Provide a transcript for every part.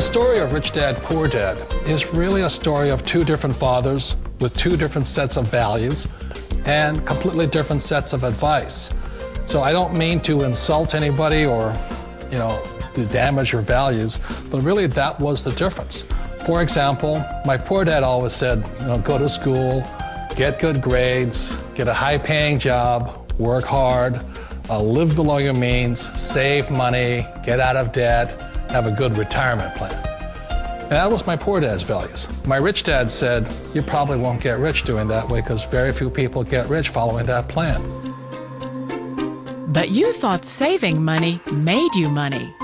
The story of Rich Dad, Poor Dad is really a story of two different fathers with two different sets of values and completely different sets of advice. So I don't mean to insult anybody or, to damage your values, but really that was the difference. For example, my poor dad always said, go to school, get good grades, get a high-paying job, work hard, live below your means, save money, get out of debt, have a good retirement plan. And that was my poor dad's values. My rich dad said, you probably won't get rich doing that way because very few people get rich following that plan. But you thought saving money made you money.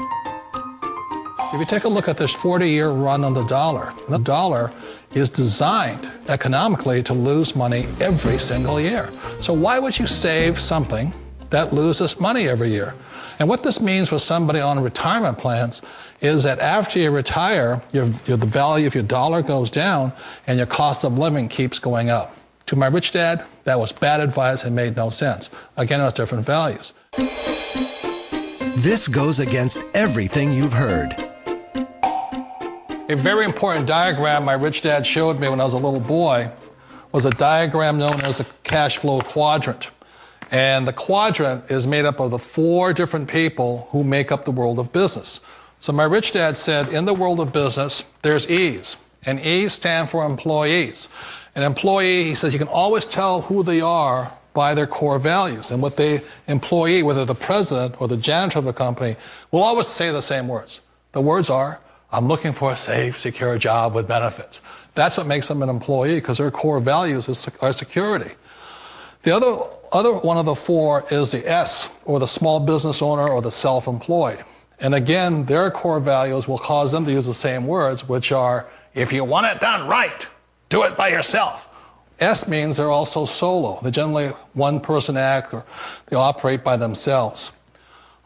If you take a look at this 40-year run on the dollar is designed economically to lose money every single year. So why would you save something that loses money every year? And what this means for somebody on retirement plans is that after you retire, the value of your dollar goes down and your cost of living keeps going up. To my rich dad, that was bad advice and made no sense. Again, it was different values. This goes against everything you've heard. A very important diagram my rich dad showed me when I was a little boy was a diagram known as a cash flow quadrant. And the quadrant is made up of the 4 different people who make up the world of business. So my rich dad said, in the world of business, there's E's. And E's stand for employees. An employee, he says, you can always tell who they are by their core values. And what the employee, whether the president or the janitor of the company, will always say the same words. The words are, I'm looking for a safe, secure job with benefits. That's what makes them an employee, because their core values are security. The other one of the 4 is the S, or the small business owner or the self-employed. And again, their core values will cause them to use the same words, which are, if you want it done right, do it by yourself. S means they're also solo. They're generally one-person act, or they operate by themselves.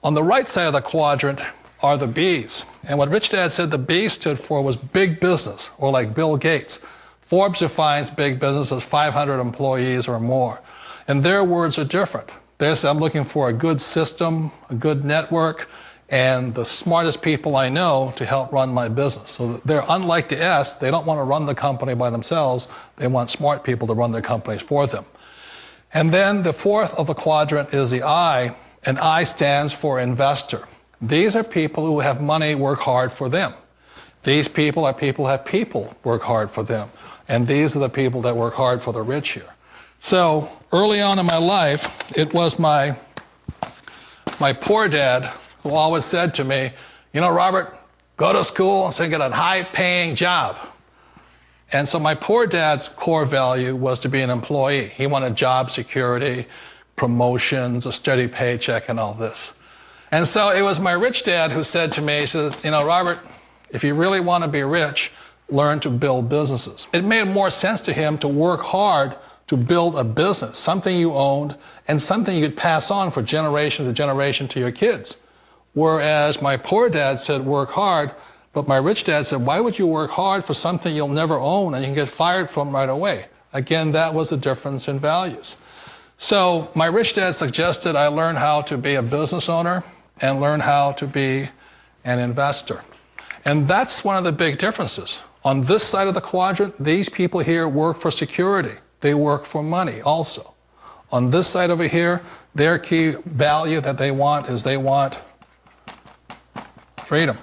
On the right side of the quadrant are the B's. And what Rich Dad said the B stood for was big business, or like Bill Gates. Forbes defines big business as 500 employees or more. And their words are different. They say, I'm looking for a good system, a good network, and the smartest people I know to help run my business. So they're unlike the S. They don't want to run the company by themselves. They want smart people to run their companies for them. And then the 4th of the quadrant is the I, and I stands for investor. These are people who have money work hard for them. These people are people who have people work hard for them. And these are the people that work hard for the rich here. So early on in my life, it was my poor dad who always said to me, Robert, go to school and get a high-paying job. And so my poor dad's core value was to be an employee. He wanted job security, promotions, a steady paycheck, and all this. And so it was my rich dad who said to me, he says, Robert, if you really want to be rich, learn to build businesses. It made more sense to him to work hard to build a business, something you owned and something you could pass on for generation to generation to your kids. Whereas my poor dad said work hard, but my rich dad said, why would you work hard for something you'll never own and you can get fired from right away? Again, that was the difference in values. So my rich dad suggested I learn how to be a business owner and learn how to be an investor. And that's one of the big differences. On this side of the quadrant, these people here work for security. They work for money also. On this side over here, their key value that they want is they want freedom.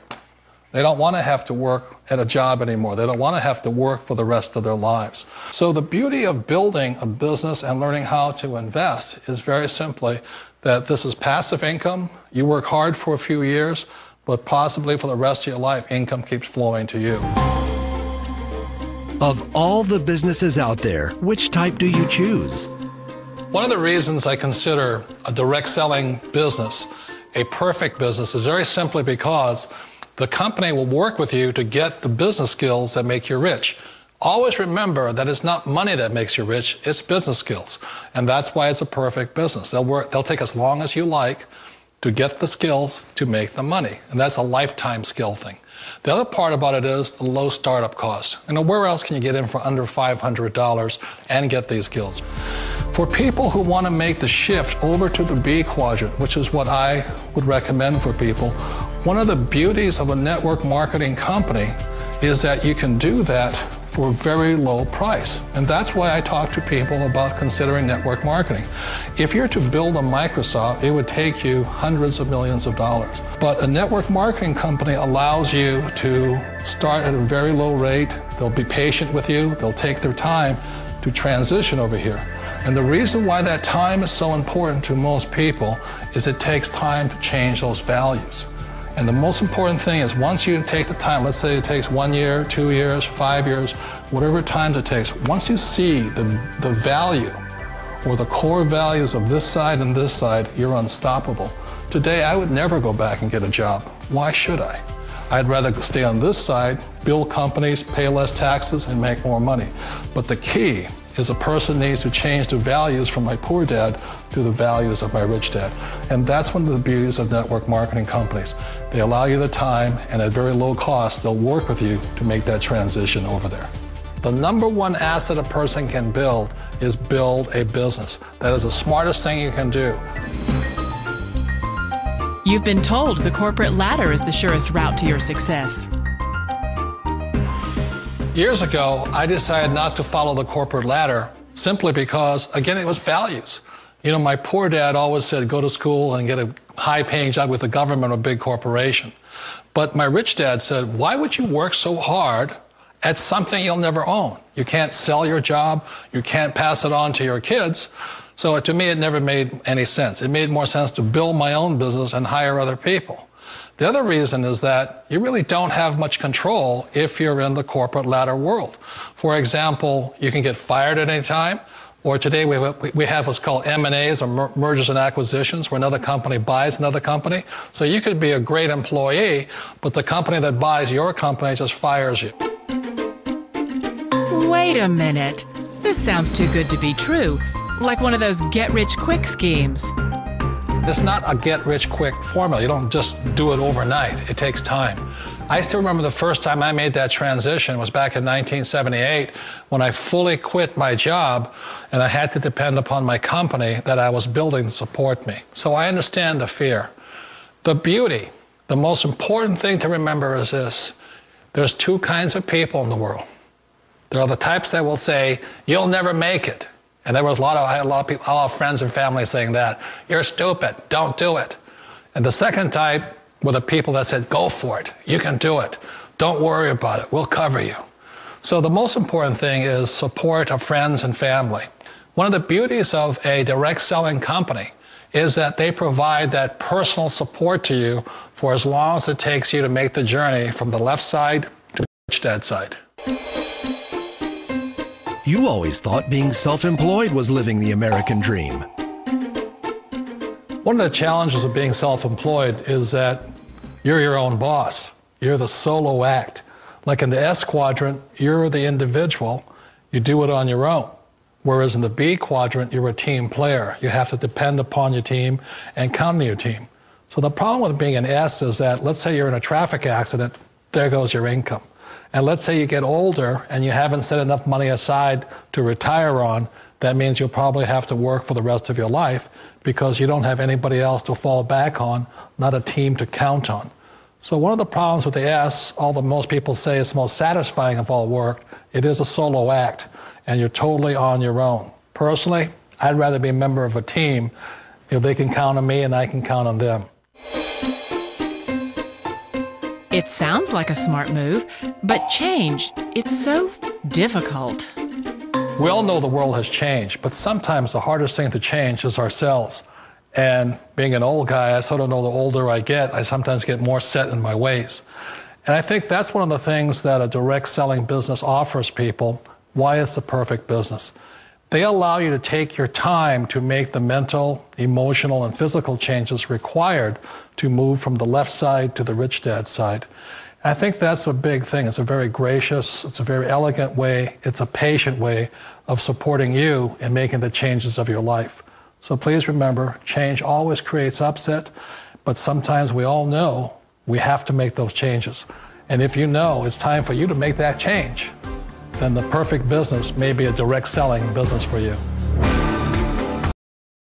They don't want to have to work at a job anymore. They don't want to have to work for the rest of their lives. So the beauty of building a business and learning how to invest is very simply that this is passive income. You work hard for a few years, but possibly for the rest of your life, income keeps flowing to you. Of all the businesses out there, which type do you choose? One of the reasons I consider a direct selling business a perfect business is very simply because the company will work with you to get the business skills that make you rich. Always remember that it's not money that makes you rich, it's business skills. And that's why it's a perfect business. They'll take as long as you like to get the skills to make the money. And that's a lifetime skill thing. The other part about it is the low startup cost. Where else can you get in for under $500 and get these skills? For people who want to make the shift over to the B quadrant, which is what I would recommend for people, One of the beauties of a network marketing company is that you can do that for a very low price. And that's why I talk to people about considering network marketing. If you're to build a Microsoft, it would take you hundreds of millions of dollars. But a network marketing company allows you to start at a very low rate. They'll be patient with you. They'll take their time to transition over here. And the reason why that time is so important to most people is it takes time to change those values. And the most important thing is once you take the time, let's say it takes 1 year, 2 years, 5 years, whatever time it takes, once you see the value or the core values of this side and this side, you're unstoppable. Today, I would never go back and get a job. Why should I? I'd rather stay on this side, build companies, pay less taxes, and make more money. But the key is a person needs to change the values from my poor dad to the values of my rich dad. And that's one of the beauties of network marketing companies. They allow you the time, and at very low cost, they'll work with you to make that transition over there. The number one asset a person can build is build a business. That is the smartest thing you can do. You've been told the corporate ladder is the surest route to your success. Years ago, I decided not to follow the corporate ladder simply because, again, it was values. You know, my poor dad always said, go to school and get a high-paying job with the government or a big corporation. But my rich dad said, why would you work so hard at something you'll never own? You can't sell your job. You can't pass it on to your kids. So to me, it never made any sense. It made more sense to build my own business and hire other people. The other reason is that you really don't have much control if you're in the corporate ladder world. For example, you can get fired at any time, or today we have what's called M&As, or mergers and acquisitions, where another company buys another company. So you could be a great employee, but the company that buys your company just fires you. Wait a minute. This sounds too good to be true. Like one of those get-rich-quick schemes. It's not a get-rich-quick formula. You don't just do it overnight. It takes time. I still remember the first time I made that transition was back in 1978 when I fully quit my job and I had to depend upon my company that I was building to support me. So I understand the fear. The beauty, the most important thing to remember is this. There's two kinds of people in the world. There are the types that will say, you'll never make it. And there was I had a lot of people, a lot of friends and family saying that. You're stupid, don't do it. And the second type were the people that said, go for it, you can do it. Don't worry about it, we'll cover you. So the most important thing is support of friends and family. One of the beauties of a direct selling company is that they provide that personal support to you for as long as it takes you to make the journey from the left side to the rich dad side. You always thought being self-employed was living the American dream. One of the challenges of being self-employed is that you're your own boss. You're the solo act. Like in the S quadrant, you're the individual. You do it on your own. Whereas in the B quadrant, you're a team player. You have to depend upon your team and count on your team. So the problem with being an S is that, let's say you're in a traffic accident, there goes your income. And let's say you get older and you haven't set enough money aside to retire on, that means you'll probably have to work for the rest of your life because you don't have anybody else to fall back on, not a team to count on. So one of the problems with the S, although most people say it's the most satisfying of all work, it is a solo act and you're totally on your own. Personally, I'd rather be a member of a team. You know, they can count on me and I can count on them. It sounds like a smart move, but change, it's so difficult. We all know the world has changed, but sometimes the hardest thing to change is ourselves. And being an old guy, I sort of know the older I get, I sometimes get more set in my ways. And I think that's one of the things that a direct selling business offers people, why it's the perfect business. They allow you to take your time to make the mental, emotional, and physical changes required to move from the left side to the rich dad side. I think that's a big thing. It's a very gracious, it's a very elegant way, it's a patient way of supporting you in making the changes of your life. So please remember, change always creates upset, but sometimes we all know we have to make those changes. And if you know it's time for you to make that change, then the perfect business may be a direct selling business for you.